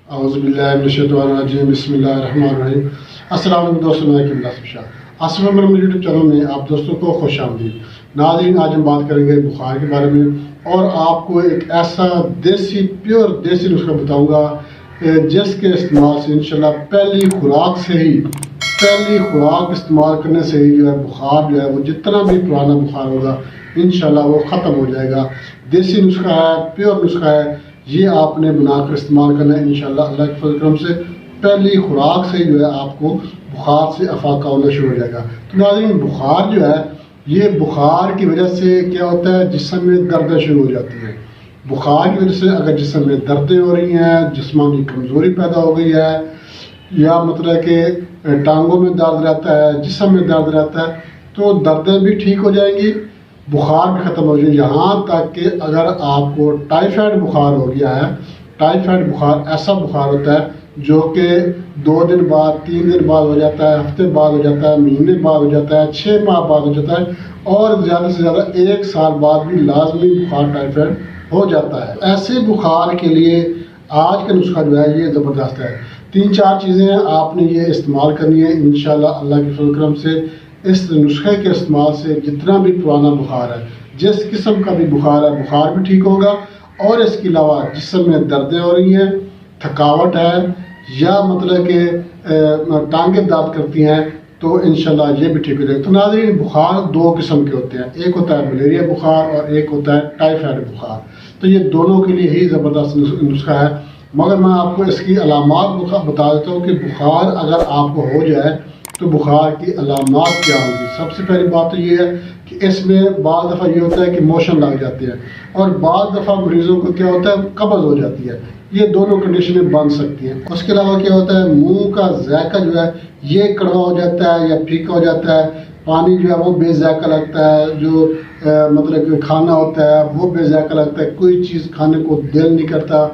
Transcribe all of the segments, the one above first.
اعوذ باللہ من الشیطان الرجیم، بسم اللہ الرحمن الرحیم۔ السلام علیکم دوستوں، میں حکیم اللہ شاہ آصف عمر میرے یوٹیوب چینل میں آپ دوستوں کو خوش آمدید۔ ناظرین، آج ہم بات کریں گے بخار کے بارے میں، اور آپ کو ایک ایسا پیور دیسی نسخہ بتاؤں گا جس کے استعمال سے انشاءاللہ پہلی خوراک استعمال کرنے سے ہی جو ہے بخار جو ہے وہ جتنا بھی پرانا بخار ہوگا انشاءاللہ وہ ختم ہو جائے گا۔ دیسی نسخہ ہے، پیور نسخہ ہے، یہ آپ نے بنا کر استعمال کرنا ہے انشاءاللہ اللہ کے فضل کرم سے پہلی خوراک سے جو ہے آپ کو بخار سے افاقہ ہونا شروع ہو جائے گا۔ تو ناظرین، بخار جو ہے یہ بخار کی وجہ سے کیا ہوتا ہے، جسم میں دردیں شروع ہو جاتی ہیں۔ بخار کی وجہ سے اگر جسم میں دردیں ہو رہی ہیں، جسمانی کمزوری پیدا ہو گئی ہے، یا مطلب کہ ٹانگوں میں درد رہتا ہے، جسم میں درد رہتا ہے، تو دردیں بھی ٹھیک ہو جائیں گی، بخار بھی ختم ہو جائے گی۔ یہاں تک کہ اگر آپ کو ٹائیفائڈ بخار ہو گیا ہے، ٹائیفائڈ بخار ایسا بخار ہوتا ہے جو کہ 2 دن بعد، 3 دن بعد ہو جاتا ہے، ہفتے بعد ہو جاتا ہے، مہینے بعد ہو جاتا ہے، 6 ماہ بعد ہو جاتا ہے، اور زیادہ سے زیادہ 1 سال بعد بھی لازمی بخار ٹائیفائڈ ہو جاتا ہے۔ ایسے بخار کے لیے آج کا نسخہ جو ہے یہ زبردست ہے۔ 3-4 چیزیں آپ نے یہ استعمال کرنی ہے انشاءاللہ اللہ کے فضل کرم سے۔ اس نسخے کے استعمال سے جتنا بھی پرانا بخار ہے، جس قسم کا بھی بخار ہے، بخار بھی ٹھیک ہوگا، اور اس کے علاوہ جسم میں دردیں ہو رہی ہیں، تھکاوٹ ہے، یا مطلب کہ ٹانگیں درد کرتی ہیں، تو انشاءاللہ یہ بھی ٹھیک ہو جائے گا۔ تو ناظرین، بخار 2 قسم کے ہوتے ہیں، ایک ہوتا ہے ملیریا بخار اور ایک ہوتا ہے ٹائیفائڈ بخار۔ تو یہ دونوں کے لیے ہی زبردست نسخہ ہے، مگر میں آپ کو اس کی علامات بتا دیتا ہوں کہ بخار اگر آپ کو ہو جائے تو بخار کی علامات کیا ہوگی۔ سب سے پہلی بات تو یہ ہے کہ اس میں بعض دفعہ یہ ہوتا ہے کہ موشن لگ جاتے ہیں، اور بعض دفعہ مریضوں کو کیا ہوتا ہے، قبض ہو جاتی ہے۔ یہ دونوں کنڈیشنیں بن سکتی ہیں۔ اس کے علاوہ کیا ہوتا ہے، منہ کا ذائقہ جو ہے یہ کڑوا ہو جاتا ہے یا پھیکا ہو جاتا ہے، پانی جو ہے وہ بے ذائقہ لگتا ہے، جو مطلب کہ کھانا ہوتا ہے وہ بے ذائقہ لگتا ہے، کوئی چیز کھانے کو دل نہیں کرتا۔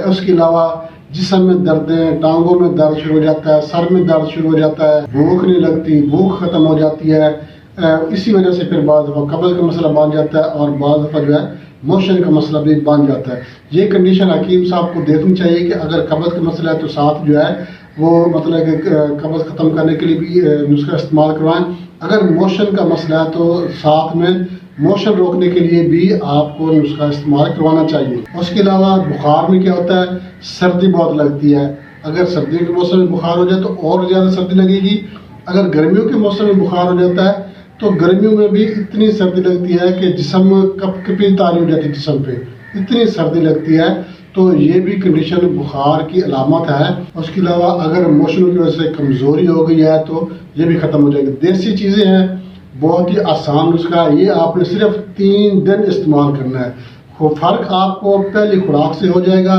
اس کے علاوہ جسم میں دردیں، ٹانگوں میں درد شروع ہو جاتا ہے، سر میں درد شروع ہو جاتا ہے، بھوک نہیں لگتی، بھوک ختم ہو جاتی ہے۔ اسی وجہ سے پھر بعض دفعہ قبض کا مسئلہ بن جاتا ہے، اور بعض دفعہ جو ہے موشن کا مسئلہ بھی بن جاتا ہے۔ یہ کنڈیشن حکیم صاحب کو دیکھنی چاہیے کہ اگر قبض کا مسئلہ ہے تو ساتھ جو ہے وہ مطلب کہ قبض ختم کرنے کے لیے بھی نسخہ استعمال کروائیں۔ اگر موشن کا مسئلہ ہے تو ساتھ میں موشن روکنے کے لیے بھی آپ کو نسخہ استعمال کروانا چاہیے۔ اس کے علاوہ بخار میں کیا ہوتا ہے، سردی بہت لگتی ہے۔ اگر سردیوں کے موسم میں بخار ہو جائے تو اور زیادہ سردی لگے گی۔ اگر گرمیوں کے موسم میں بخار ہو جاتا ہے تو گرمیوں میں بھی اتنی سردی لگتی ہے کہ جسم کپ کپی تاری ہو جاتی ہے، جسم پہ اتنی سردی لگتی ہے۔ تو یہ بھی کنڈیشن بخار کی علامت ہے۔ اس کے علاوہ اگر موشنوں کی وجہ سے کمزوری ہو گئی ہے تو یہ بھی ختم ہو جائے گی۔ دیسی چیزیں ہیں، بہت ہی آسان نسخہ ہے، یہ آپ نے صرف 3 دن استعمال کرنا ہے۔ فرق آپ کو پہلی خوراک سے ہو جائے گا،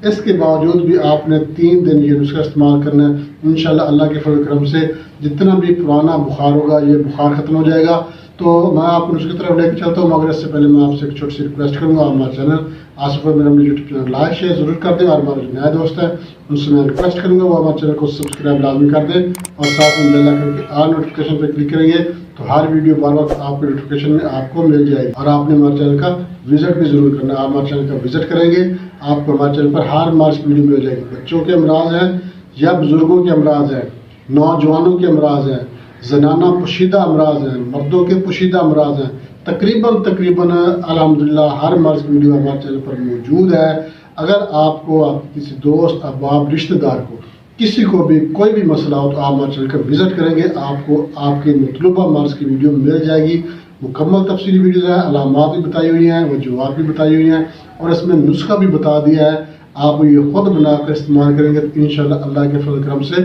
اس کے باوجود بھی آپ نے 3 دن یہ نسخہ استعمال کرنا ہے انشاءاللہ اللہ کے فضل کرم سے جتنا بھی پرانا بخار ہوگا یہ بخار ختم ہو جائے گا۔ تو میں آپ کو نسخے کی طرف لے کے چلتا ہوں، مگر اس سے پہلے میں آپ سے ایک چھوٹی سی ریکویسٹ کروں گا، ہمارا چینل آصف میرا یوٹیوب چینل لائک شیئر ضرور کر دیں، اور ہمارے جو نئے دوست ہیں ان سے میں ریکویسٹ کروں گا وہ ہمارے چینل کو سبسکرائب لازمی کر دیں، اور ساتھ میں بیل آئکن کے آل نوٹیفیکیشن پہ کلک کریں گے تو ہر ویڈیو بار وقت آپ کے نوٹیفیکیشن میں آپ کو مل جائے گی۔ اور آپ نے ہمارے چینل کا وزٹ بھی ضرور کرنا ہے، آپ ہمارے چینل کا وزٹ کریں گے آپ کو ہمارے چینل پر ہر مارچ کی ویڈیو مل جائے گی۔ بچوں کے امراض ہیں یا بزرگوں کے امراض ہیں، نوجوانوں کے امراض ہیں، زنانہ پوشیدہ امراض ہیں، مردوں کے پوشیدہ امراض ہیں، تقریباً الحمدللہ ہر مرض کی ویڈیو ہمارے چینل پر موجود ہے۔ اگر آپ کو آپ کسی دوست، احباب، رشتہ دار کو کسی کو بھی کوئی بھی مسئلہ ہو تو آپ ہمارے چینل کا وزٹ کریں گے، آپ کو آپ کے مطلوبہ مرض کی ویڈیو مل جائے گی۔ مکمل تفصیلی ویڈیوز ہیں، علامات بھی بتائی ہوئی ہیں، وجوہات بھی بتائی ہوئی ہیں، اور اس میں نسخہ بھی بتا دیا ہے۔ آپ یہ خود بنا کر استعمال کریں گے تو انشاءاللہ اللہ کے فضل کرم سے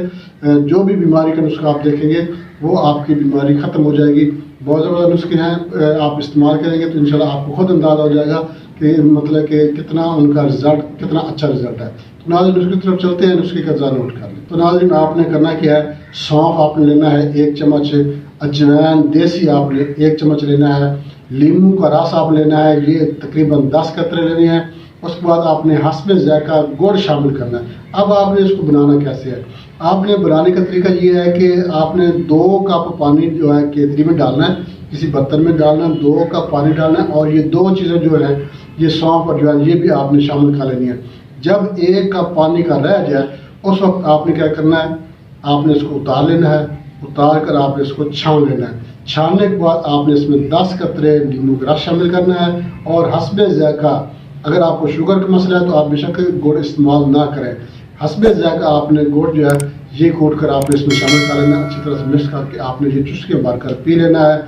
جو بھی بیماری کا نسخہ آپ دیکھیں گے وہ آپ کی بیماری ختم ہو جائے گی۔ بہت زیادہ نسخے ہیں، آپ استعمال کریں گے تو انشاءاللہ آپ کو خود اندازہ ہو جائے گا کہ مطلب کہ کتنا ان کا رزلٹ، کتنا اچھا رزلٹ ہے۔ تو ناظرین، نسخے کی طرف چلتے ہیں، نسخے کا ذرا نوٹ کر لیں۔ تو ناظرین، آپ نے کرنا کیا ہے، سونف آپ نے لینا ہے 1 چمچ، اجوائن دیسی آپ نے 1 چمچ لینا ہے، لیموں کا رس آپ لینا ہے، یہ تقریباً 10 قطرے لینے ہیں۔ اس کے بعد آپ نے حسب ذائقہ گڑ شامل کرنا ہے۔ اب آپ نے اس کو بنانا کیسے ہے، آپ نے بنانے کا طریقہ یہ ہے کہ آپ نے 2 کپ پانی جو ہے کیتلی میں ڈالنا ہے، کسی برتن میں ڈالنا ہے، 2 کپ پانی ڈالنا ہے، اور یہ 2 چیزیں جو ہیں، یہ سونف اور جو ہے یہ بھی آپ نے شامل کر لینی ہے۔ جب ایک کپ پانی کا رہ جائے اس وقت آپ نے کیا کرنا ہے، آپ نے اس کو اتار لینا ہے، اتار کر آپ نے اس کو چھان لینا ہے۔ چھاننے کے بعد آپ نے اس میں 10 قطرے لیموں کا رس شامل کرنا ہے، اور حسب ذائقہ، اگر آپ کو شوگر کا مسئلہ ہے تو آپ بے شک گڑ استعمال نہ کریں، حسب ذائقہ آپ نے گڑ جو ہے یہ کوٹ کر آپ نے اس میں شامل کر لینا ہے، اچھی طرح سے مکس کر کے آپ نے یہ چسکے بھر کر پی لینا ہے۔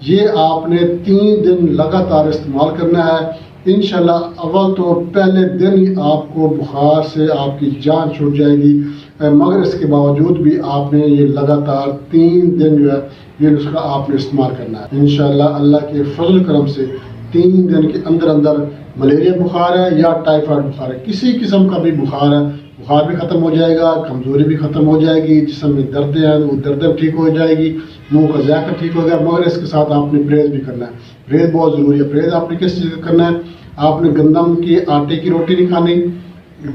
یہ آپ نے 3 دن لگاتار استعمال کرنا ہے۔ انشاءاللہ اول تو پہلے دن ہی آپ کو بخار سے آپ کی جان چھوٹ جائے گی، مگر اس کے باوجود بھی آپ نے یہ لگاتار 3 دن جو ہے یہ نسخہ آپ نے استعمال کرنا ہے۔ انشاءاللہ اللہ کے فضل کرم سے 3 دن کے اندر اندر ملیریا بخار ہے یا ٹائیفائڈ بخار ہے، کسی قسم کا بھی بخار ہے، بخار بھی ختم ہو جائے گا، کمزوری بھی ختم ہو جائے گی، جسم میں دردیں ہیں وہ دردیں ٹھیک ہو جائے گی، منہ کا ذائقہ ٹھیک ہو گیا، مگر اس کے ساتھ آپ نے پرہیز بھی کرنا ہے۔ پرہیز بہت ضروری ہے۔ پرہیز آپ نے کس چیز کا کرنا ہے، آپ نے گندم کے آٹے کی روٹی نہیں کھانی،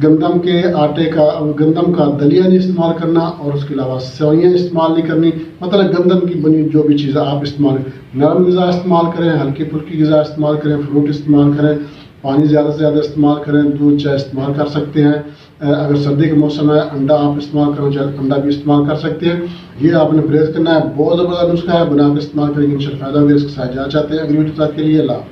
گندم کا دلیا نہیں استعمال کرنا، اور اس کے علاوہ سوئیاں استعمال نہیں کرنی، مطلب گندم کی بنی جو بھی چیزیں آپ استعمال کریں، نرم غذا استعمال کریں، ہلکی پھلکی غذا استعمال کریں، فروٹ استعمال کریں، پانی زیادہ سے زیادہ استعمال کریں، دودھ چائے استعمال کر سکتے ہیں، اگر سردی کا موسم ہے انڈا آپ استعمال کرنا چاہیں انڈا بھی استعمال کر سکتے ہیں۔ یہ آپ نے پرہیز کرنا ہے، بہت زبردست نسخہ ہے، بنا کے استعمال کریں گے انشاءاللہ فائدہ ہوگا۔ اس کے ساتھ جانا چاہتے ہیں اگلی ویڈیو کے لیے، اللہ حافظ۔